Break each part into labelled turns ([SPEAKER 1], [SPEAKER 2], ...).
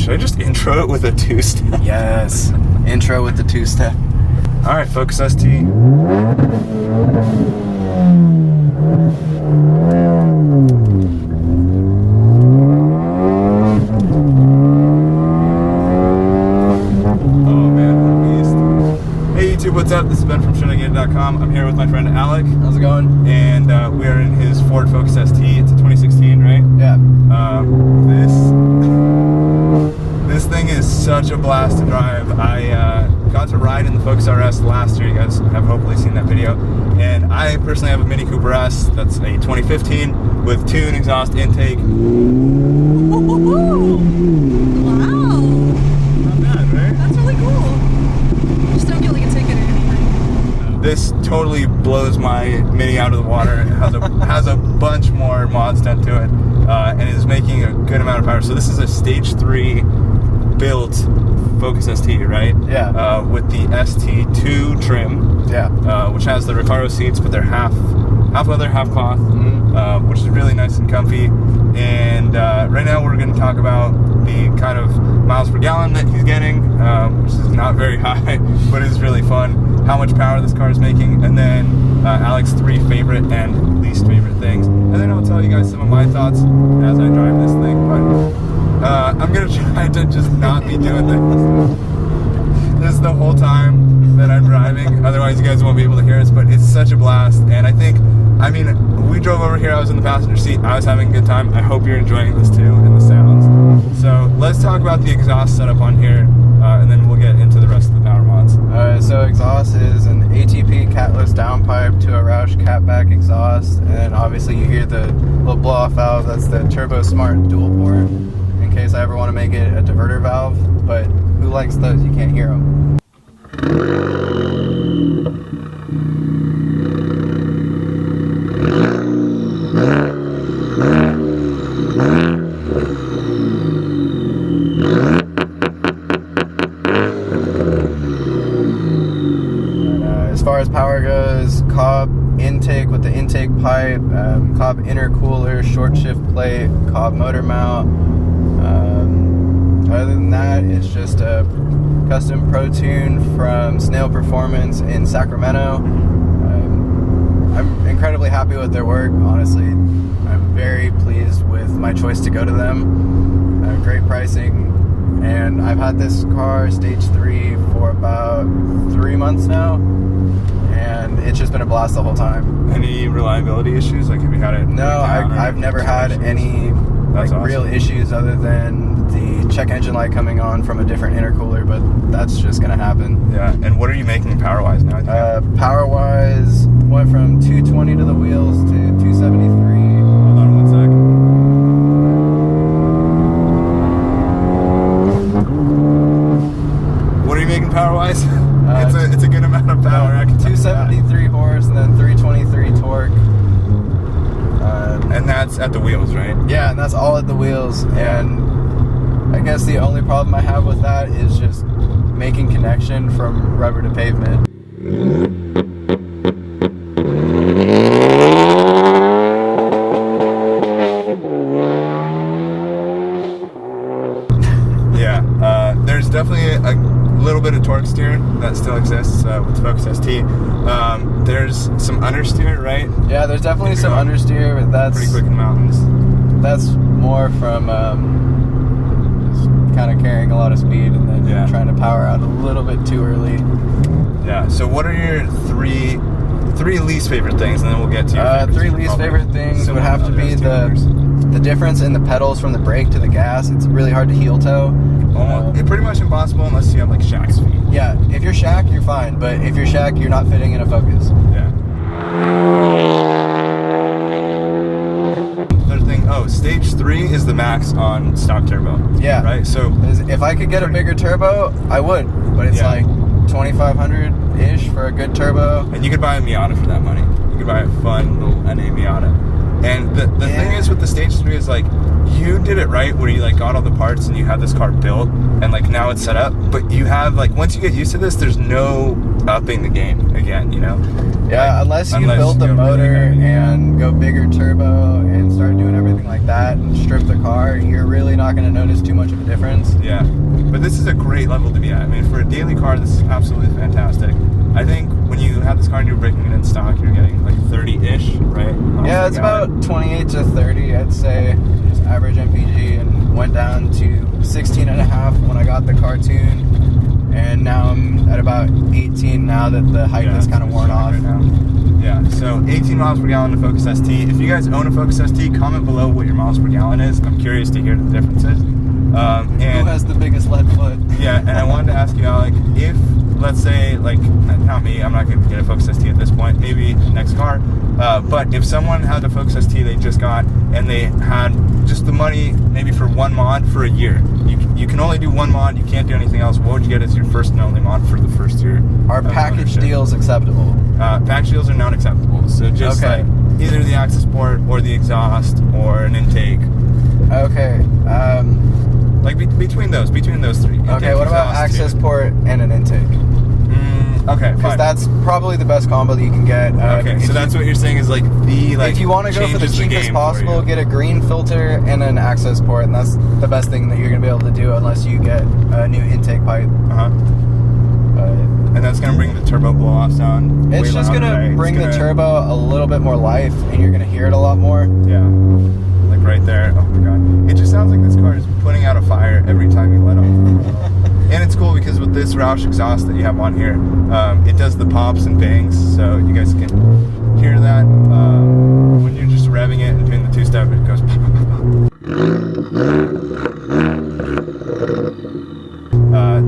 [SPEAKER 1] Should I just intro it with a two-step?
[SPEAKER 2] Yes. Intro with the two-step.
[SPEAKER 1] All right, Focus ST. What's up? This is Ben from ShowNoGated.com. I'm here with my friend Alec.
[SPEAKER 2] How's it going?
[SPEAKER 1] And we're in his Ford Focus ST. It's a 2016, right?
[SPEAKER 2] Yeah.
[SPEAKER 1] This thing is such a blast to drive. I got to ride in the Focus RS last year. You guys have hopefully seen that video. And I personally have a Mini Cooper S. That's a 2015 with tune, exhaust, intake.
[SPEAKER 3] Wow.
[SPEAKER 1] Not bad, right?
[SPEAKER 3] That's really cool. Just don't get like a ticket or anything.
[SPEAKER 1] This totally blows my Mini out of the water. It has a bunch more mods done to it, and is making a good amount of power. So this is a stage 3 built Focus ST, right?
[SPEAKER 2] Yeah.
[SPEAKER 1] With the ST2 trim.
[SPEAKER 2] Yeah.
[SPEAKER 1] Which has the Recaro seats, but they're half leather, half cloth, which is really nice and comfy. And right now we're going to talk about the kind of miles per gallon that he's getting, which is not very high, but it's really fun. How much power this car is making, and then Alec's 3 favorite and least favorite things. And then I'll tell you guys some of my thoughts as I drive this thing. But I'm going to try to just not be doing this the whole time that I'm driving. Otherwise you guys won't be able to hear us, but it's such a blast. And I mean, we drove over here, I was in the passenger seat, I was having a good time. I hope you're enjoying this too, and the sounds. So let's talk about the exhaust setup on here, and then we'll get into the rest of the power mods.
[SPEAKER 2] So exhaust is an ATP Catless downpipe to a Roush catback exhaust, and then obviously you hear the little blow-off valve. That's the Turbo Smart dual port, in case I ever want to make it a diverter valve, but who likes those? You can't hear them. As far as power goes, Cobb intake with the intake pipe, Cobb intercooler, short shift plate, Cobb motor mount. Other than that, it's just a custom Protune from Snail Performance in Sacramento. I'm incredibly happy with their work, honestly. I'm very pleased with my choice to go to them. Great pricing. And I've had this car, stage 3, for about 3 months now, and it's just been a blast the whole time.
[SPEAKER 1] Any reliability issues? Like, have you had it?
[SPEAKER 2] No, I've never had any
[SPEAKER 1] awesome.
[SPEAKER 2] Real issues other than the check engine light coming on from a different intercooler, but that's just gonna happen.
[SPEAKER 1] Yeah. And what are you making power-wise now?
[SPEAKER 2] Power-wise, went from 220 to the wheels to 273.
[SPEAKER 1] Hold on 1 sec. What are you making power-wise? It's a good amount of power. I can
[SPEAKER 2] 273 horse and then 323 torque.
[SPEAKER 1] And that's at the wheels, right?
[SPEAKER 2] Yeah, and that's all at the wheels. And I guess the only problem I have with that is just making connection from rubber to pavement.
[SPEAKER 1] Yeah, there's definitely a little bit of torque steer that still exists with Focus ST. There's some understeer, right?
[SPEAKER 2] Yeah, there's definitely some understeer, but that's
[SPEAKER 1] pretty quick in mountains.
[SPEAKER 2] That's more from just kind of carrying a lot of speed and then trying to power out a little bit too early.
[SPEAKER 1] Yeah. So what are your three least favorite things, and then we'll get to your
[SPEAKER 2] 3 least favorite things would have to be the difference in the pedals from the brake to the gas. It's really hard to heel toe.
[SPEAKER 1] It's pretty much impossible unless you have like Shaq's feet.
[SPEAKER 2] Yeah, if you're Shaq, you're fine, but if you're Shaq, you're not fitting in a Focus.
[SPEAKER 1] Yeah. Another thing. Oh, stage 3 is the max on stock turbo.
[SPEAKER 2] Yeah.
[SPEAKER 1] Right. So
[SPEAKER 2] if I could get a bigger turbo, I would, but it's like $2,500-ish for a good turbo.
[SPEAKER 1] And you could buy a Miata for that money. You could buy a fun little NA Miata. And the thing is with the Stage 3 is like, you did it right where you like got all the parts and you had this car built and like now it's set up, but you have like, once you get used to this, there's no upping the game again, you know?
[SPEAKER 2] Yeah,
[SPEAKER 1] like,
[SPEAKER 2] unless you build the motor really and go bigger turbo and start doing everything like that and strip the car, you're really not going to notice too much of a difference.
[SPEAKER 1] Yeah, but this is a great level to be at. I mean, for a daily car, this is absolutely fantastic. I think when you have this car and you're breaking it in stock, you're getting like 30-ish, right?
[SPEAKER 2] Yeah, it's about 28 to 30, I'd say, just average MPG, and went down to 16 and a half when I got the cartoon, and now I'm at about 18 now that the hype is kind of worn off.
[SPEAKER 1] Right now. Yeah, so 18 miles per gallon to Focus ST. If you guys own a Focus ST, comment below what your miles per gallon is. I'm curious to hear the differences. And
[SPEAKER 2] who has the biggest lead foot?
[SPEAKER 1] Yeah, and I wanted to ask you, Alec, if, let's say, like, not me, I'm not going to get a Focus ST at this point, maybe next car, but if someone had a Focus ST they just got, and they had just the money maybe for one mod for a year, you can only do one mod, you can't do anything else, what would you get as your first and only mod for the first year?
[SPEAKER 2] Are package deals acceptable?
[SPEAKER 1] Package deals are not acceptable, so just like either the access port or the exhaust or an intake.
[SPEAKER 2] Okay.
[SPEAKER 1] Like between those three.
[SPEAKER 2] Okay, what about access port and an intake?
[SPEAKER 1] Okay,
[SPEAKER 2] because that's probably the best combo that you can get.
[SPEAKER 1] Okay, so that's what you're saying is like the
[SPEAKER 2] if you want to go for the cheapest possible, get a green filter and an access port, and that's the best thing that you're gonna be able to do unless you get a new intake pipe.
[SPEAKER 1] And that's gonna bring the turbo blow-offs down.
[SPEAKER 2] It's just gonna bring the turbo a little bit more life, and you're gonna hear it a lot more.
[SPEAKER 1] Yeah. Right there. Oh my god. It just sounds like this car is putting out a fire every time you let off. And it's cool because with this Roush exhaust that you have on here, it does the pops and bangs, so you guys can hear that when you're just revving it and doing the two-step, it goes pop, pop, pop, pop.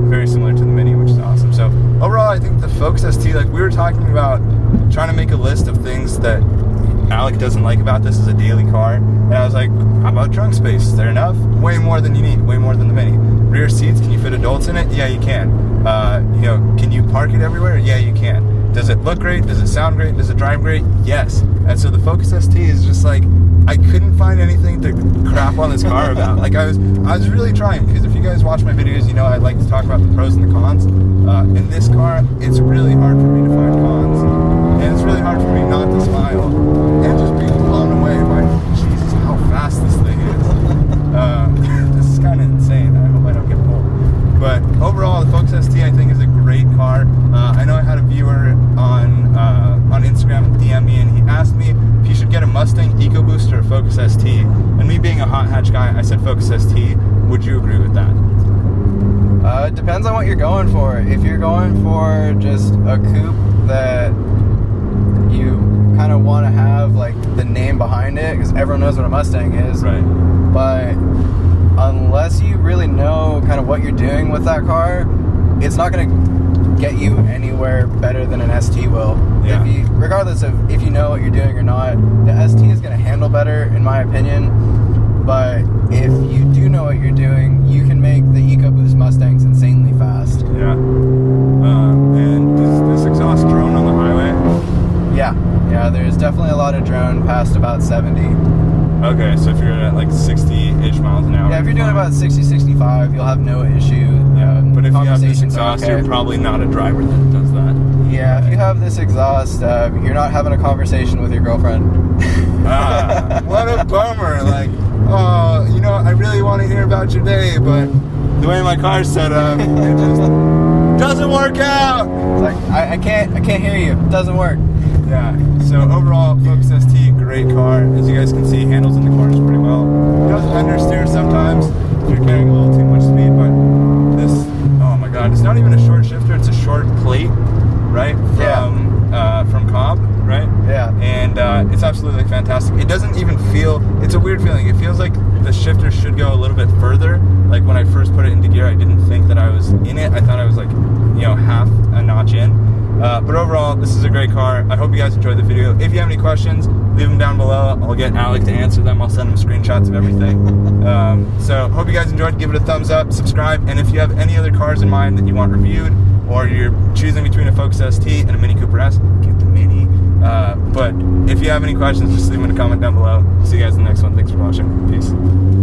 [SPEAKER 1] Very similar to the Mini, which is awesome. So overall, I think the Focus ST, like we were talking about trying to make a list of things that Alec doesn't like about this as a daily car, and I was like, how about trunk space? Is there enough? Way more than you need, way more than the Mini. Rear seats, can you fit adults in it? Yeah, you can. You know, can you park it everywhere? Yeah, you can. Does it look great? Does it sound great? Does it drive great? Yes. And so the Focus ST is just like, I couldn't find anything to crap on this car about. Like I was really trying, because if you guys watch my videos, you know I like to talk about the pros and the cons. In this car, it's really hard for me to find cons, and it's really hard for me not to smile and just be blown away by Jesus how fast this thing is. This is kind of insane. I hope I don't get pulled. But overall, the Focus ST I think is a great car. I know I had a viewer on Instagram DM me, and he asked me if he should get a Mustang EcoBoost or a Focus ST. And me being a hot hatch guy, I said Focus ST. Would you agree with that?
[SPEAKER 2] It depends on what you're going for. If you're going for just a coupe that you kind of want to have like the name behind it, because everyone knows what a Mustang is.
[SPEAKER 1] Right.
[SPEAKER 2] But unless you really know kind of what you're doing with that car, it's not going to get you anywhere better than an ST will.
[SPEAKER 1] Yeah.
[SPEAKER 2] Regardless of if you know what you're doing or not, the ST is going to handle better, in my opinion. But if you do know what you're doing, you can make the EcoBoost Mustangs insanely fast.
[SPEAKER 1] Yeah. And does this exhaust drone on the highway?
[SPEAKER 2] Yeah, there's definitely a lot of drone past about 70.
[SPEAKER 1] Okay, so if you're at like 60-ish miles an hour.
[SPEAKER 2] Yeah, if you're doing about 60, 65, you'll have no issue.
[SPEAKER 1] Yeah, but if you have this exhaust, you're probably not a driver that does that.
[SPEAKER 2] Yeah, if you have this exhaust, you're not having a conversation with your girlfriend.
[SPEAKER 1] What a bummer. Like, oh, you know, I really want to hear about your day, but the way my car's set up, it just doesn't work out.
[SPEAKER 2] It's like, I can't hear you. It doesn't work.
[SPEAKER 1] Yeah, so overall, Focus ST, great car. As you guys can see, handles in the corners pretty well. It does understeer sometimes if you're carrying a little too much speed, but this, oh my god, it's not even a short shifter, it's a short plate, right? From Cobb, right?
[SPEAKER 2] Yeah.
[SPEAKER 1] And it's absolutely fantastic. It doesn't even feel, it's a weird feeling. It feels like the shifter should go a little bit further. Like when I first put it into gear, I didn't think that I was in it. I thought I was like, you know, half a notch in. But overall, this is a great car. I hope you guys enjoyed the video. If you have any questions, leave them down below. I'll get Alec to answer them. I'll send him screenshots of everything. So hope you guys enjoyed. Give it a thumbs up, subscribe, and if you have any other cars in mind that you want reviewed, or you're choosing between a Focus ST and a Mini Cooper S, get the Mini. But if you have any questions, just leave them in a comment down below. See you guys in the next one. Thanks for watching. Peace.